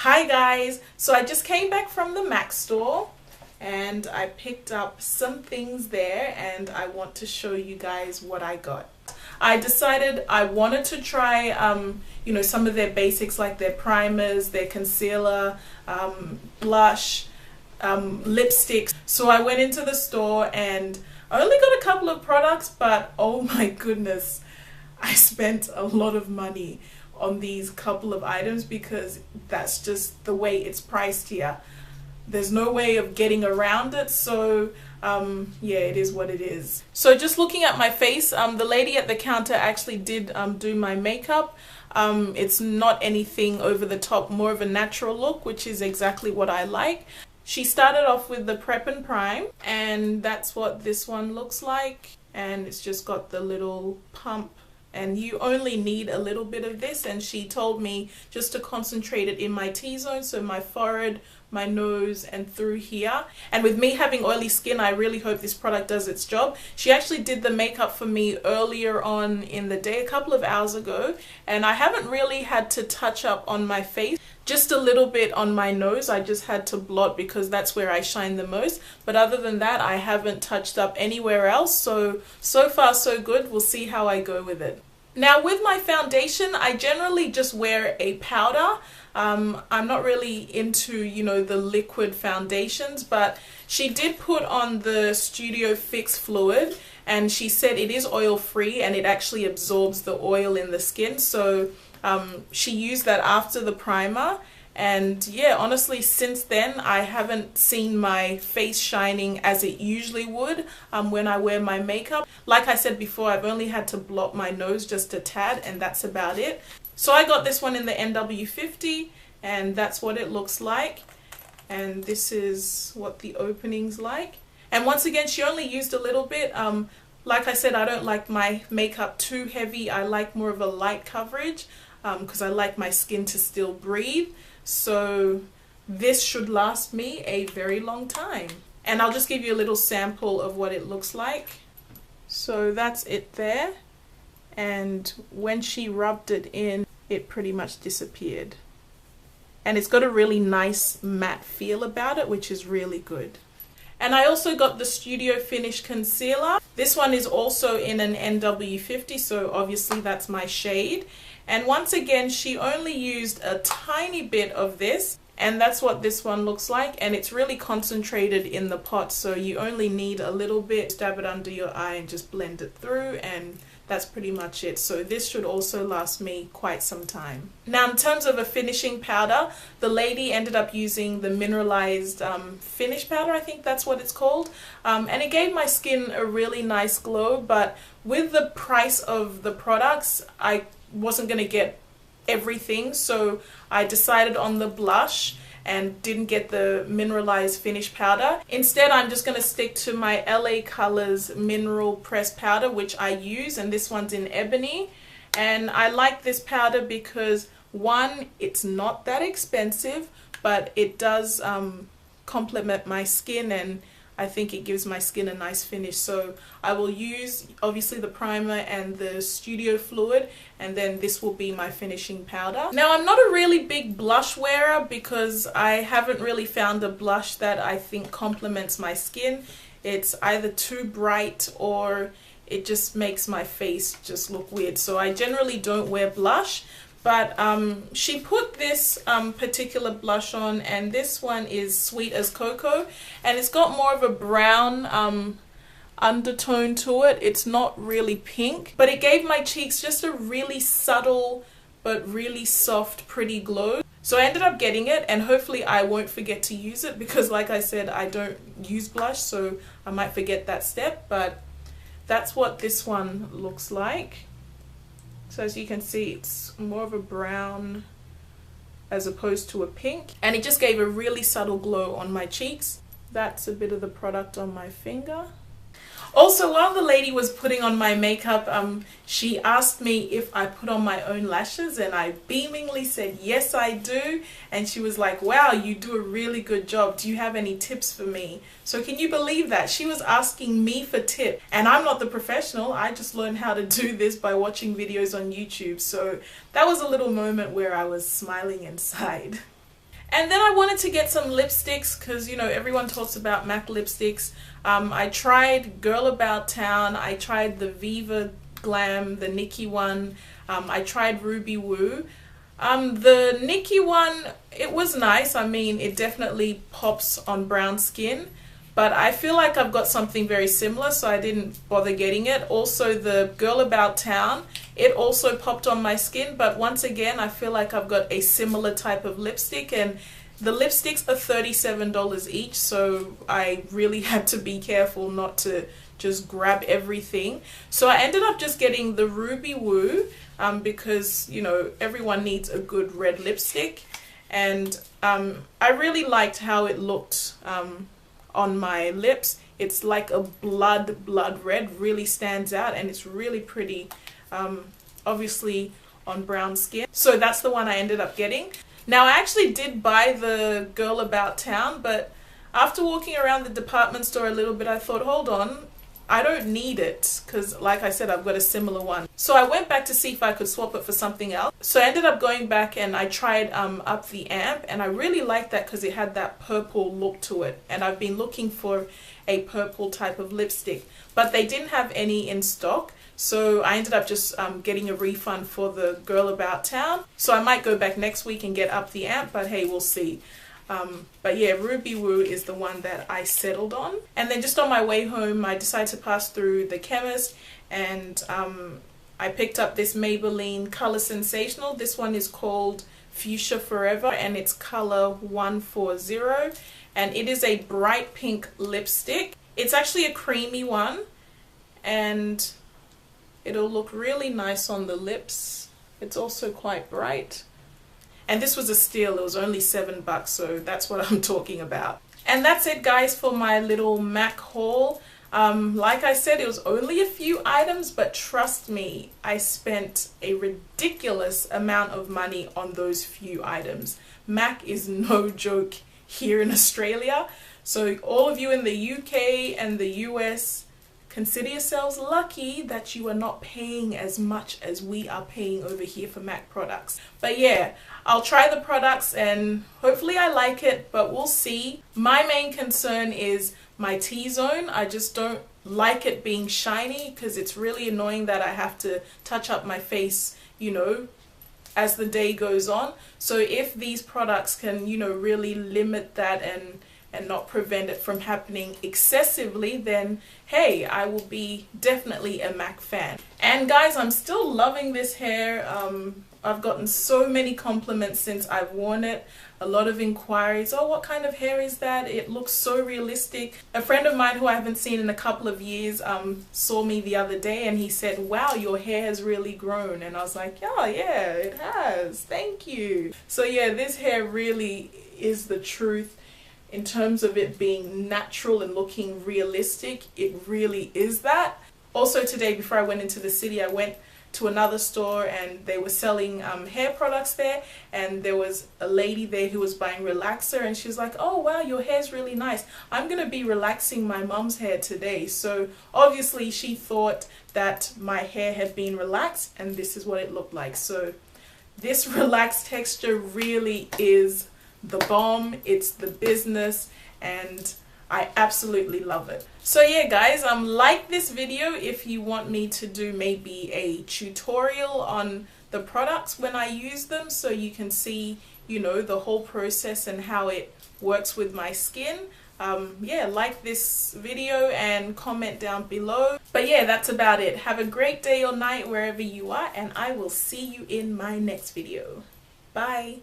Hi guys, so I just came back from the MAC store and I picked up some things there and I want to show you guys what I got. I decided I wanted to try some of their basics like their primers, their concealer, blush, lipsticks. So I went into the store and I only got a couple of products, but oh my goodness, I spent a lot of money on these couple of items because that's just the way it's priced here. There's no way of getting around it, so yeah, it is what it is. So just looking at my face, the lady at the counter actually did do my makeup. It's not anything over the top, more of a natural look, which is exactly what I like. She started off with the Prep and Prime, and that's what this one looks like, and it's just got the little pump. And you only need a little bit of this, and she told me just to concentrate it in my T-zone, so my forehead, my nose, and through here. And with me having oily skin, I really hope this product does its job. She actually did the makeup for me earlier on in the day, a couple of hours ago, and I haven't really had to touch up on my face. Just a little bit on my nose, I just had to blot because that's where I shine the most. But other than that, I haven't touched up anywhere else. So far so good. We'll see how I go with it. Now with my foundation, I generally just wear a powder. I'm not really into, the liquid foundations, but she did put on the Studio Fix fluid and she said it is oil free and it actually absorbs the oil in the skin. So she used that after the primer, and yeah, honestly since then I haven't seen my face shining as it usually would when I wear my makeup. Like I said before, I've only had to blot my nose just a tad and that's about it. So I got this one in the NW50 and that's what it looks like, and this is what the opening's like. And once again, she only used a little bit. Like I said, I don't like my makeup too heavy. I like more of a light coverage because I like my skin to still breathe. So this should last me a very long time. And I'll just give you a little sample of what it looks like. So that's it there. And when she rubbed it in, it pretty much disappeared. And it's got a really nice matte feel about it, which is really good. And I also got the Studio Finish Concealer. This one is also in an NW50, so obviously that's my shade. And once again, she only used a tiny bit of this, and that's what this one looks like. And it's really concentrated in the pot, so you only need a little bit. Stab it under your eye and just blend it through, and that's pretty much it. So this should also last me quite some time. Now in terms of a finishing powder, the lady ended up using the mineralized finish powder, I think that's what it's called. And it gave my skin a really nice glow, but with the price of the products, I wasn't going to get everything. So I decided on the blush and didn't get the mineralized finish powder. Instead, I'm just going to stick to my LA Colors mineral press powder, which I use, and this one's in Ebony. And I like this powder because one, it's not that expensive, but it does complement my skin, and I think it gives my skin a nice finish. So I will use obviously the primer and the Studio Fluid, and then this will be my finishing powder. Now I'm not a really big blush wearer because I haven't really found a blush that I think complements my skin. It's either too bright or it just makes my face just look weird. So I generally don't wear blush. But she put this particular blush on, and this one is Sweet as Cocoa, and it's got more of a brown undertone to it. It's not really pink, but it gave my cheeks just a really subtle but really soft, pretty glow. So I ended up getting it, and hopefully I won't forget to use it because like I said, I don't use blush, so I might forget that step. But that's what this one looks like. So as you can see, it's more of a brown as opposed to a pink. And it just gave a really subtle glow on my cheeks. That's a bit of the product on my finger. Also, while the lady was putting on my makeup, she asked me if I put on my own lashes, and I beamingly said, yes, I do. And she was like, wow, you do a really good job. Do you have any tips for me? So can you believe that? She was asking me for tips, and I'm not the professional. I just learned how to do this by watching videos on YouTube. So that was a little moment where I was smiling inside. And then I wanted to get some lipsticks because, you know, everyone talks about MAC lipsticks. I tried Girl About Town, I tried the Viva Glam, the Nikki one, I tried Ruby Woo. The Nikki one, it was nice. I mean, it definitely pops on brown skin, but I feel like I've got something very similar, so I didn't bother getting it. Also, the Girl About Town, it also popped on my skin, but once again, I feel like I've got a similar type of lipstick, and the lipsticks are $37 each, so I really had to be careful not to just grab everything. So I ended up just getting the Ruby Woo, because, you know, everyone needs a good red lipstick, and I really liked how it looked on my lips. It's like a blood red, really stands out, and it's really pretty, obviously on brown skin. So that's the one I ended up getting. Now, I actually did buy the Girl About Town, but after walking around the department store a little bit, I thought, hold on, I don't need it, because like I said, I've got a similar one. So I went back to see if I could swap it for something else. So I ended up going back and I tried Up the Amp, and I really liked that because it had that purple look to it, and I've been looking for a purple type of lipstick, but they didn't have any in stock. So I ended up just getting a refund for the Girl About Town. So I might go back next week and get Up the Amp, but hey, we'll see. But yeah, Ruby Woo is the one that I settled on. And then just on my way home, I decided to pass through the chemist, and I picked up this Maybelline Color Sensational. This one is called Fuschia Forever, and it's color 140, and it is a bright pink lipstick. It's actually a creamy one, and it'll look really nice on the lips. It's also quite bright. And this was a steal. It was only $7, so that's what I'm talking about. And that's it, guys, for my little MAC haul. Like I said, it was only a few items, but trust me, I spent a ridiculous amount of money on those few items. MAC is no joke here in Australia. So all of you in the UK and the US, consider yourselves lucky that you are not paying as much as we are paying over here for MAC products. But yeah, I'll try the products and hopefully I like it, but we'll see. My main concern is my T-zone. I just don't like it being shiny because it's really annoying that I have to touch up my face, you know, as the day goes on. So if these products can, you know, really limit that and not prevent it from happening excessively, then hey, I will be definitely a MAC fan. And guys, I'm still loving this hair. I've gotten so many compliments since I've worn it. A lot of inquiries. Oh, what kind of hair is that? It looks so realistic. A friend of mine who I haven't seen in a couple of years saw me the other day, and he said, wow, your hair has really grown. And I was like, oh yeah, it has. Thank you. So yeah, this hair really is the truth. In terms of it being natural and looking realistic, it really is that. Also today, before I went into the city, I went to another store and they were selling hair products there, and there was a lady there who was buying relaxer, and she was like, oh wow, your hair's really nice. I'm gonna be relaxing my mom's hair today. So obviously she thought that my hair had been relaxed, and this is what it looked like. So this relaxed texture really is the bomb. It's the business, and I absolutely love it. So yeah, guys, like this video if you want me to do maybe a tutorial on the products when I use them, so you can see, you know, the whole process and how it works with my skin. Yeah, like this video and comment down below. But yeah, that's about it. Have a great day or night wherever you are, and I will see you in my next video. Bye.